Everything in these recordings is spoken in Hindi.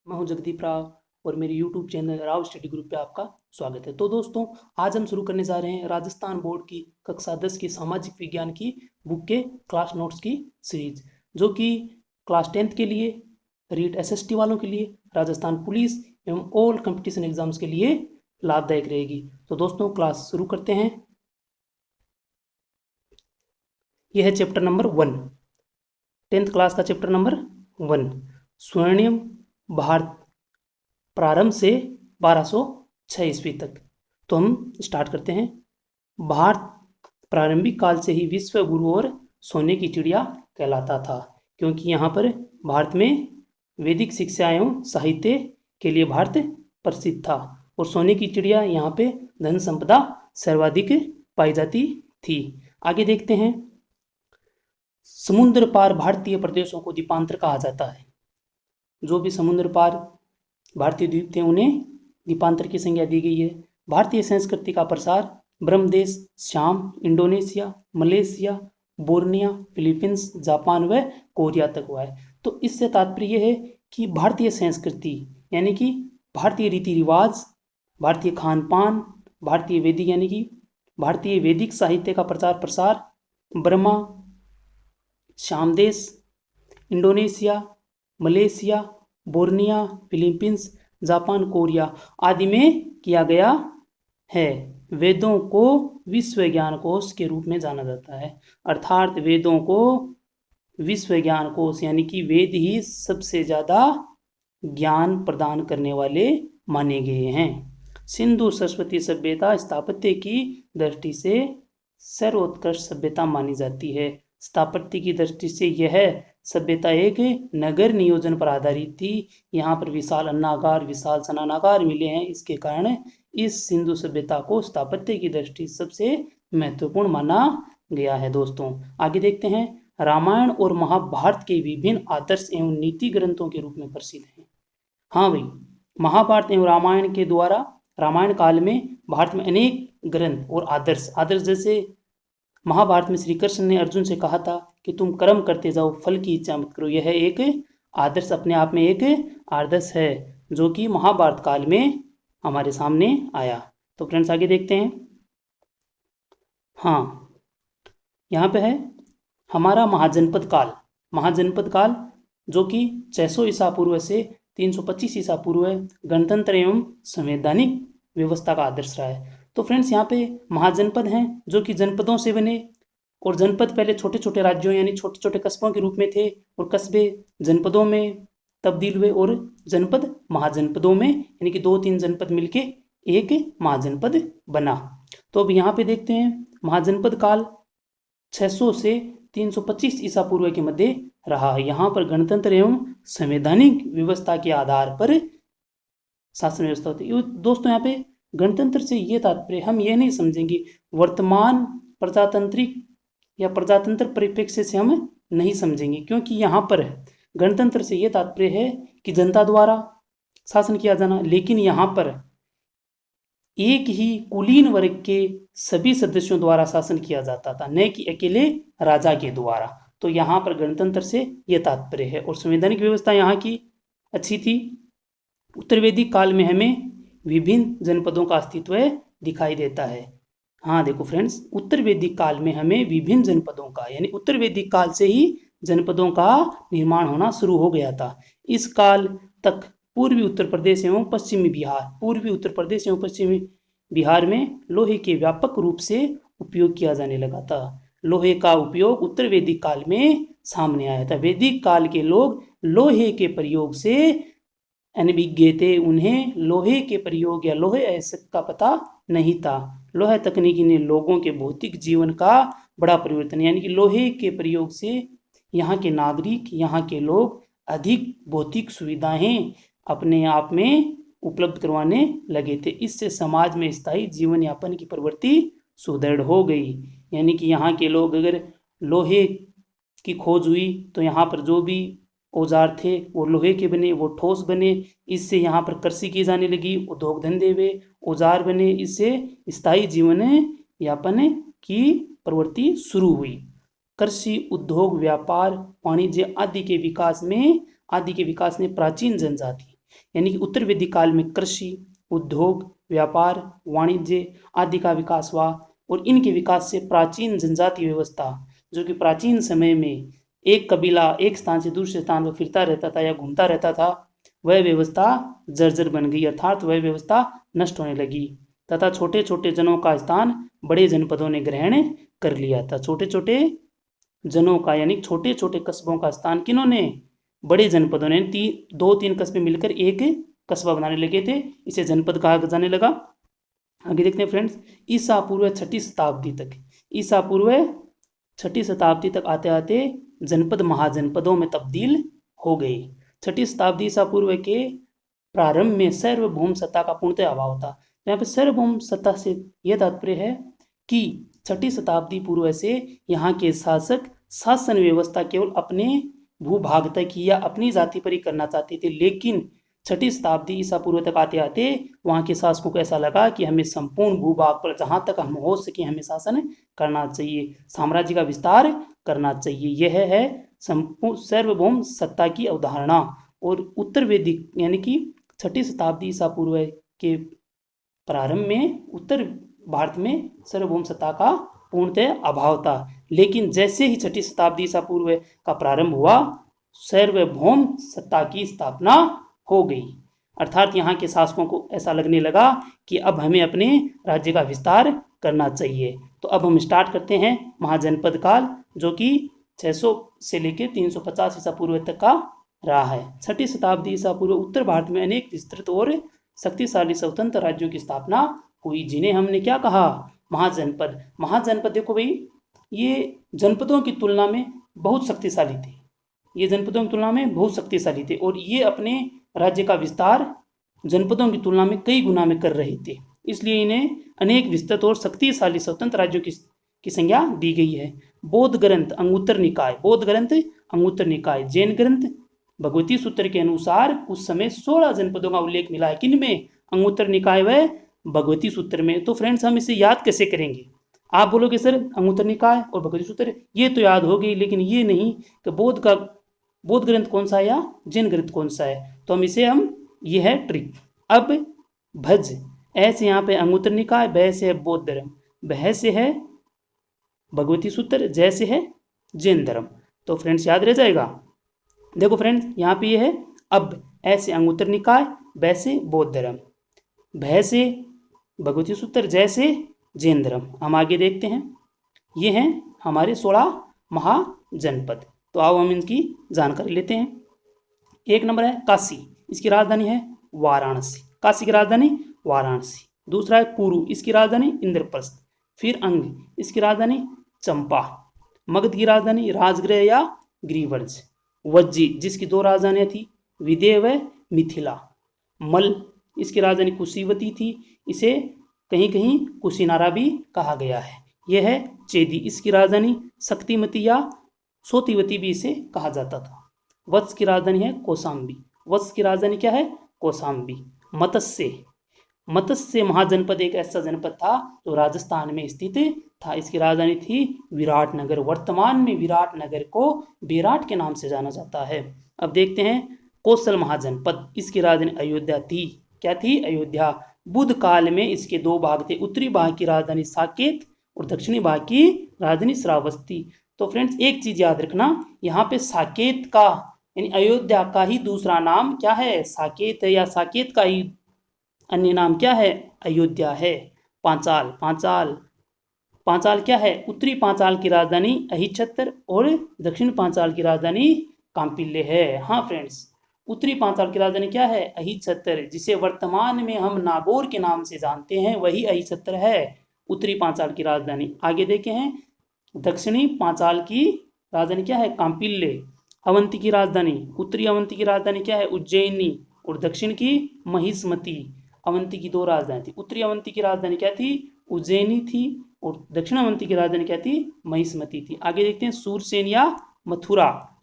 मैं हूं जगदीप राव और मेरे YouTube channel Rao study group पे आपका स्वागत है। तो दोस्तों, आज हम शुरू करने जा रहे हैं राजस्थान बोर्ड की कक्षा 10 की सामाजिक विज्ञान की बुक के क्लास नोट्स की सीरीज, जो कि क्लास 10th के लिए, रीट SST वालों के लिए, राजस्थान पुलिस एवं ऑल कंपटीशन एग्जाम्स के लिए लाभदायक रहेगी। तो दोस्तों, क्लास शुरू करते हैं। यह है चैप्टर नंबर 1, 10th क्लास का चैप्टर नंबर 1, स्वर्णिम भारत प्रारंभ से 1206 ईस्वी तक। तो हम स्टार्ट करते हैं। भारत प्रारंभिक काल से ही विश्व गुरु और सोने की चिड़िया कहलाता था, क्योंकि यहाँ पर भारत में वैदिक शिक्षा एवं साहित्य के लिए भारत प्रसिद्ध था और सोने की चिड़िया यहाँ पे धन संपदा सर्वाधिक पाई जाती थी। आगे देखते हैं। समुद्र पार भारतीय प्रदेशों को द्वीपांतर कहा जाता है। जो भी समुद्र पार भारतीय द्वीप थे उन्हें द्वीपांतर की संज्ञा दी गई है। भारतीय संस्कृति का प्रसार ब्रह्मदेश, शाम, Indonesia, Malaysia, Borneo, Philippines, Japan व कोरिया तक हुआ है। तो इससे तात्पर्य यह है कि भारतीय संस्कृति यानी कि भारतीय रीति रिवाज, भारतीय खान पान, भारतीय वैदिक यानी कि भारतीय वैदिक साहित्य का प्रचार प्रसार ब्रह्मा, शाम देश, Indonesia, Malaysia, Borneo, Philippines, Japan, Korea आदि में किया गया है। वेदों को विश्व ज्ञान कोश के रूप में जाना जाता है, अर्थात वेदों को विश्व ज्ञान कोश यानी कि वेद ही सबसे ज़्यादा ज्ञान प्रदान करने वाले माने गए हैं। सिंधु सरस्वती सभ्यता स्थापत्य की दृष्टि से सर्वोत्कृष्ट सभ्यता मानी जाती है। स्थापत्य की दृष्टि से यह सभ्यता एक नगर नियोजन पर आधारित थी। यहाँ पर विशाल अन्नागार, विशाल स्नानागार मिले हैं। इसके कारण इस सिंधु सभ्यता को स्थापत्य की दृष्टि सबसे महत्वपूर्ण माना गया है। दोस्तों, आगे देखते हैं। रामायण और महाभारत के विभिन्न आदर्श एवं नीति ग्रंथों के रूप में प्रसिद्ध हैं। हाँ भाई, महाभारत एवं रामायण के द्वारा रामायण काल में भारत में अनेक ग्रंथ और आदर्श जैसे महाभारत में श्री कृष्ण ने अर्जुन से कहा था कि तुम कर्म करते जाओ, फल की इच्छा मत करो। यह एक आदर्श अपने आप में एक आदर्श है, जो कि महाभारत काल में हमारे सामने आया। तो फ्रेंड्स, आगे देखते हैं। हाँ, यहाँ पे है हमारा महाजनपद काल, जो कि 600 ईसा पूर्व से 325 ईसा पूर्व गणतंत्र एवं संवैधानिक व्यवस्था का आदर्श रहा है। तो फ्रेंड्स, यहाँ पे महाजनपद हैं जो कि जनपदों से बने, और जनपद पहले छोटे छोटे राज्यों यानी छोटे छोटे कस्बों के रूप में थे, और कस्बे जनपदों में तब्दील हुए और जनपद महाजनपदों में यानी कि 2-3 जनपद मिलके एक महाजनपद बना। तो अब यहाँ पे देखते हैं, महाजनपद काल 600 से 325 ईसा पूर्व के मध्य रहा है। यहाँ पर गणतंत्र एवं संवैधानिक व्यवस्था के आधार पर शासन व्यवस्था होती है। दोस्तों, यहाँ पे गणतंत्र से ये तात्पर्य हम ये नहीं समझेंगे वर्तमान प्रजातांत्रिक या प्रजातंत्र परिप्रेक्ष्य से हम नहीं समझेंगे, क्योंकि यहाँ पर गणतंत्र से ये तात्पर्य है कि जनता द्वारा शासन किया जाना, लेकिन यहाँ पर एक ही कुलीन वर्ग के सभी सदस्यों द्वारा शासन किया जाता था, न कि अकेले राजा के द्वारा। तो यहाँ पर गणतंत्र से यह तात्पर्य है। और संवैधानिक व्यवस्था यहाँ की अच्छी थी। उत्तर वैदिक काल में हमें विभिन्न जनपदों का अस्तित्व दिखाई देता है। हाँ देखो फ्रेंड्स, उत्तर वैदिक काल में हमें विभिन्न जनपदों का यानी उत्तर वैदिक काल से ही जनपदों का निर्माण होना शुरू हो गया था। इस काल तक पूर्वी उत्तर प्रदेश एवं पश्चिमी बिहार में लोहे के व्यापक रूप से उपयोग किया जाने लगा था। लोहे का उपयोग उत्तर वैदिक काल में सामने आया था। वैदिक काल के लोग लोहे के प्रयोग से अनभिज्ञ थे। उन्हें लोहे के प्रयोग या लोहे ऐसे का पता नहीं था। लोहा तकनीकी ने लोगों के भौतिक जीवन का बड़ा परिवर्तन, यानी कि लोहे के प्रयोग से यहाँ के नागरिक, यहाँ के लोग अधिक भौतिक सुविधाएं अपने आप में उपलब्ध करवाने लगे थे। इससे समाज में स्थायी जीवन यापन की प्रवृत्ति सुदृढ़ हो गई। यानी कि यहाँ के लोग, अगर लोहे की खोज हुई तो यहाँ पर जो भी औजार थे वो लोहे के बने, वो ठोस बने। इससे यहाँ पर कृषि की जाने लगी, उद्योग धंधे हुए, औजार बने। इससे स्थायी जीवन यापन की प्रवृत्ति शुरू हुई। कृषि, उद्योग, व्यापार, वाणिज्य आदि के विकास ने प्राचीन जनजाति यानी कि उत्तर वैदिक काल में कृषि, उद्योग, व्यापार, वाणिज्य आदि का विकास हुआ और इनके विकास से प्राचीन जनजाति व्यवस्था, जो कि प्राचीन समय में एक कबीला एक स्थान से दूसरे स्थान पर फिरता रहता था या घूमता रहता था, वह व्यवस्था जर्जर बन गई, अर्थात वह व्यवस्था नष्ट होने लगी तथा छोटे छोटे जनों का स्थान बड़े जनपदों ने ग्रहण कर लिया था। छोटे छोटे जनों का यानी छोटे छोटे कस्बों का स्थान किन्होंने? बड़े जनपदों ने। 2-3 कस्बे मिलकर एक कस्बा बनाने लगे थे, इसे जनपद कहा जाने लगा। आगे देखते हैं फ्रेंड्स, ईसा पूर्व 6वीं शताब्दी तक, ईसा पूर्व 6वीं शताब्दी तक आते आते जनपद महाजनपदों में तब्दील हो गए। 6वीं शताब्दी ईसा पूर्व के प्रारंभ में सार्वभौम सत्ता का पूर्णतः अभाव था। तो यहाँ पे सार्वभौम सत्ता से यह तात्पर्य है कि 6वीं शताब्दी पूर्व से यहाँ के शासक शासन व्यवस्था केवल अपने भूभाग तक ही या अपनी जाति पर ही करना चाहते थे, लेकिन 6वीं शताब्दी ईसा पूर्व तक आते आते वहाँ के शासकों को ऐसा लगा कि हमें संपूर्ण भूभाग पर जहाँ तक हम हो सके हमें शासन करना चाहिए, साम्राज्य का विस्तार करना चाहिए। यह है संपूर्ण सार्वभौम सत्ता की अवधारणा। और उत्तर वैदिक यानी कि 6वीं शताब्दी ईसा पूर्व के प्रारंभ में उत्तर भारत में सार्वभौम सत्ता का पूर्णतः अभाव था, लेकिन जैसे ही 6वीं शताब्दी ईसा पूर्व का प्रारंभ हुआ सार्वभौम सत्ता की स्थापना हो गई, अर्थात यहाँ के शासकों को ऐसा लगने लगा कि अब हमें अपने राज्य का विस्तार करना चाहिए। तो अब हम स्टार्ट करते हैं महाजनपद काल, जो कि 600 से लेकर 350 ईसा पूर्व तक का रहा है। 6वीं शताब्दी ईसा पूर्व उत्तर भारत में अनेक विस्तृत और शक्तिशाली स्वतंत्र राज्यों की स्थापना हुई, जिन्हें हमने क्या कहा? महाजनपद। महाजनपद देखो भाई, ये जनपदों की तुलना में बहुत शक्तिशाली थे, ये जनपदों की तुलना में बहुत शक्तिशाली थे और ये अपने राज्य का विस्तार जनपदों की तुलना में कई गुना में कर रहे थे, इसलिए इन्हें अनेक विस्तृत और शक्तिशाली स्वतंत्र राज्यों की संज्ञा दी गई है। बौद्ध ग्रंथ अंगुत्तर निकाय, बौद्ध ग्रंथ अंगुत्तर निकाय, जैन ग्रंथ भगवती सूत्र के अनुसार उस समय 16 जनपदों का उल्लेख मिला है। किनमें? अंगुत्तर निकाय व भगवती सूत्र में। तो फ्रेंड्स हम इसे याद कैसे करेंगे? आप बोलोगे सर अंगुत्तर निकाय और भगवती सूत्र ये तो याद हो गई, लेकिन ये नहीं कि बौद्ध ग्रंथ कौन सा है या जैन ग्रंथ कौन सा है। तो हम ये है ट्रिक। अब भज, ऐसे यहाँ पे अंगुत्तर निकाय, ब से है बौद्ध धर्म, बह से है भगवती सूत्र, जय से है जैन धर्म। तो फ्रेंड्स याद रह जाएगा। देखो फ्रेंड्स यहाँ पे ये है अब, ऐसे अंगुत्तर निकाय, ब से बौद्ध धर्म, भय से भगवती सूत्र, जय से जैन धर्म। हम आगे देखते हैं, ये हैं हमारे 16 महाजनपद। तो आओ हम इनकी जानकारी लेते हैं। एक नंबर है काशी, इसकी राजधानी है वाराणसी, काशी की राजधानी वाराणसी। दूसरा है कुरु, इसकी राजधानी इंद्रप्रस्थ। फिर अंग, इसकी राजधानी चंपा। मगध की राजधानी राजगृह या ग्रीवर्ज। वज्जी, जिसकी 2 राजधानियां थी, विदेह व मिथिला। मल, इसकी राजधानी कुशीवती थी, इसे कहीं कहीं कुशीनारा भी कहा गया है। यह है चेदी, इसकी राजधानी शक्तिमती या सोतीवती भी इसे कहा जाता था। वत्स की राजधानी है कौशाम्बी, वत्स की राजधानी क्या है? कौशाम्बी। मत्स्य महाजनपद एक ऐसा जनपद था जो राजस्थान में स्थित था, इसकी राजधानी थी विराटनगर। वर्तमान में विराटनगर को बेराट के नाम से जाना जाता है। अब देखते हैं कौशल महाजनपद, इसकी राजधानी अयोध्या थी। क्या थी? अयोध्या। बुद्ध काल में इसके 2 भाग थे, उत्तरी भाग की राजधानी साकेत और दक्षिणी भाग की राजधानी श्रावस्ती। तो फ्रेंड्स एक चीज याद रखना, यहाँ पे साकेत का यानी अयोध्या का ही दूसरा नाम क्या है? साकेत है, या साकेत का ही अन्य नाम क्या है? अयोध्या है। पांचाल क्या है? उत्तरी पांचाल की राजधानी अहिच्छत्र और दक्षिण पांचाल की राजधानी कांपिल्य है। हाँ फ्रेंड्स, उत्तरी पांचाल की राजधानी क्या है? अहिच्छत्र, जिसे वर्तमान में हम नागौर के नाम से जानते हैं, वही अहिच्छत्र है उत्तरी पांचाल की राजधानी। आगे देखे हैं दक्षिणी पांचाल की राजधानी क्या है? कांपिल्य। अवंती की राजधानी, उत्तरी अवंती की राजधानी क्या है? उज्जैनी और दक्षिण की महिष्मती। अवंती की 2 राजधानी थी, उत्तरी अवंती की राजधानी क्या थी? उज्जैनी थी और दक्षिण अवंती की राजधानी क्या थी? महिष्मती थी। आगे देखते हैं सूरसेन या मथुरा,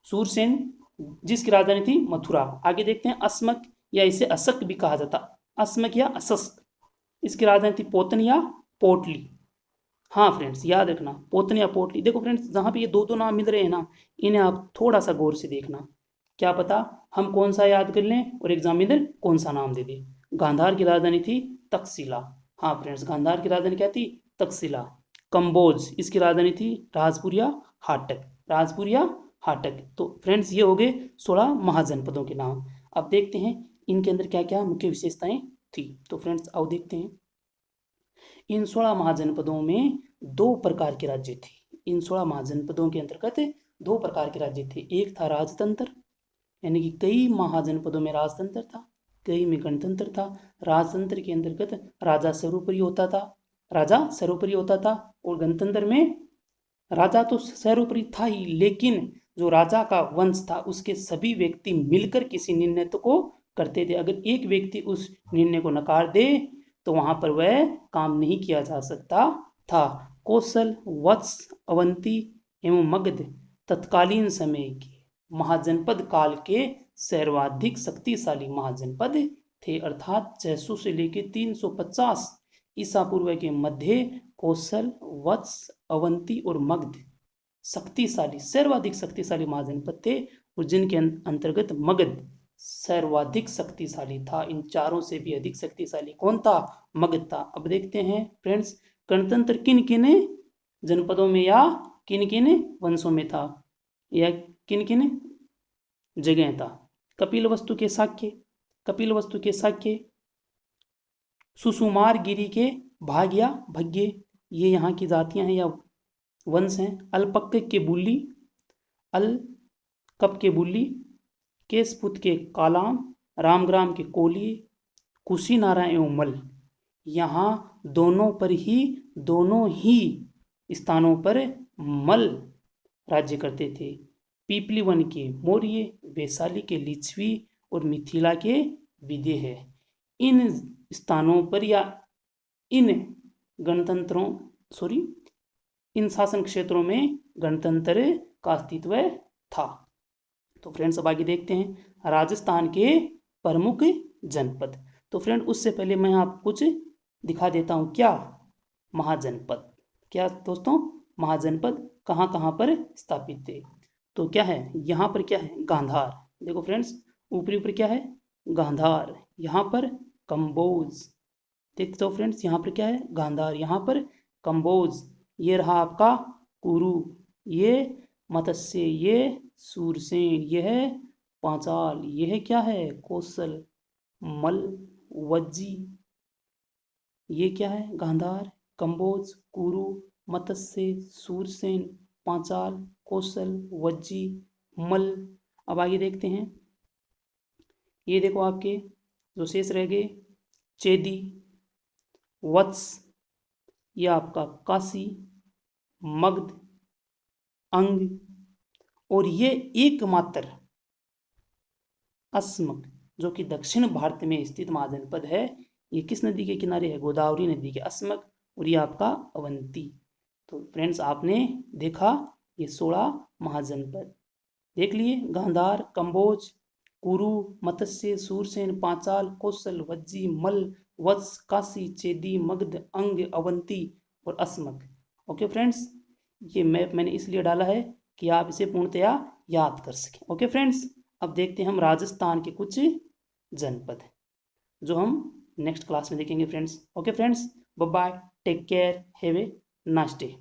सूरसेन जिसकी राजधानी थी मथुरा। आगे देखते हैं अस्मक, या इसे असक भी कहा जाता, अस्मक या असस्क, इसकी राजधानी थी पोतन या पोटली। हाँ फ्रेंड्स याद रखना, पोतन या पोटली। देखो फ्रेंड्स जहाँ पे ये 2 नाम मिल रहे हैं ना, इन्हें आप थोड़ा सा गौर से देखना, क्या पता हम कौन सा याद कर लें और एग्जामिनर कौन सा नाम दे दे। गांधार की राजधानी थी तक्षशिला। हाँ फ्रेंड्स, गांधार की राजधानी क्या थी? तक्षशिला। कंबोज, इसकी राजधानी थी राजपुर या हाटक। राजपुर या हाटक। तो फ्रेंड्स ये हो गए 16 महाजनपदों के नाम। अब देखते हैं इनके अंदर क्या क्या मुख्य विशेषताएं थी। तो फ्रेंड्स आओ देखते हैं। इन 16 महाजनपदों में 2 प्रकार के राज्य थे। इन 16 महाजनपदों के अंतर्गत 2 प्रकार के राज्य थे। एक था राजतंत्र, यानी कि कई महाजनपदों में राजतंत्र था, कई में गणतंत्र था। राजतंत्र के अंतर्गत राजा सर्वोपरि होता था, और गणतंत्र में राजा तो सर्वोपरि था ही, लेकिन जो राजा का वंश था उसके सभी व्यक्ति मिलकर किसी निर्णय को करते थे। अगर एक व्यक्ति उस निर्णय को नकार दे तो वहां पर वह काम नहीं किया जा सकता था। कौशल, वत्स, अवंती एवं मगध तत्कालीन समय के महाजनपद काल के सर्वाधिक शक्तिशाली महाजनपद थे, अर्थात 600 से लेकर 350 ईसा पूर्व के मध्य कौशल, वत्स, अवंती और मगध सर्वाधिक शक्तिशाली महाजनपद थे, और जिनके अंतर्गत मगध सर्वाधिक शक्तिशाली था। इन चारों से भी अधिक शक्तिशाली कौन था? मगध था। अब देखते हैं फ्रेंड्स, गणतंत्र किन किन जनपदों में या किन किन वंशों में था, या किन किन जगह था। कपिलवस्तु के शाक्य, सुसुमार गिरी के भाग या भग्य, ये यहाँ की जातियां हैं या वंश हैं। अल्पक के बुल्ली, केशपुत के कालाम, रामग्राम के कोली, कुशीनारा एवं मल, यहाँ दोनों ही स्थानों पर मल राज्य करते थे। पीपलीवन के मौर्य, वैशाली के लिच्छवी और मिथिला के विदेह। इन स्थानों पर या इन शासन क्षेत्रों में गणतंत्र का अस्तित्व था। तो फ्रेंड्स अब आगे देखते हैं राजस्थान के प्रमुख जनपद। तो फ्रेंड उससे पहले मैं आपको कुछ दिखा देता हूँ। क्या महाजनपद, क्या दोस्तों महाजनपद कहाँ कहाँ पर स्थापित थे। तो क्या है, यहाँ पर क्या है? गांधार। देखो फ्रेंड्स, ऊपरी क्या है? गांधार। यहाँ पर कंबोज। देखते हो फ्रेंड्स, यहाँ पर क्या है? गांधार। यहाँ पर कंबोज। ये रहा आपका कुरु, ये मत्स्य, ये सूरसेन, ये है पांचाल, ये है क्या है? कौशल, मल, वज्जी। ये क्या है? गांधार, कंबोज, कुरु, मत्स्य, सूरसेन, पांचाल, कौशल, वज्जी, मल। अब आगे देखते हैं। ये देखो आपके जो शेष रह गए, चेदी, वत्स, ये आपका काशी, मगध, अंग, और ये एकमात्र अस्मक जो कि दक्षिण भारत में स्थित महाजनपद है। ये किस नदी के किनारे है? गोदावरी नदी के अस्मक, और ये आपका अवंती। तो फ्रेंड्स आपने देखा ये 16 महाजनपद देख लिए। गांधार, कंबोज, कुरु, मत्स्य, सूरसेन, पांचाल, कौशल, वज्जी, मल, वत्स, काशी, चेदी, मगध, अंग, अवंती और अस्मक। ओके फ्रेंड्स, ये मैप मैंने इसलिए डाला है कि आप इसे पूर्णतया याद कर सकें। ओके फ्रेंड्स, अब देखते हैं हम राजस्थान के कुछ जनपद जो हम नेक्स्ट क्लास में देखेंगे friends. Okay friends, bye bye, take care, have a nice day.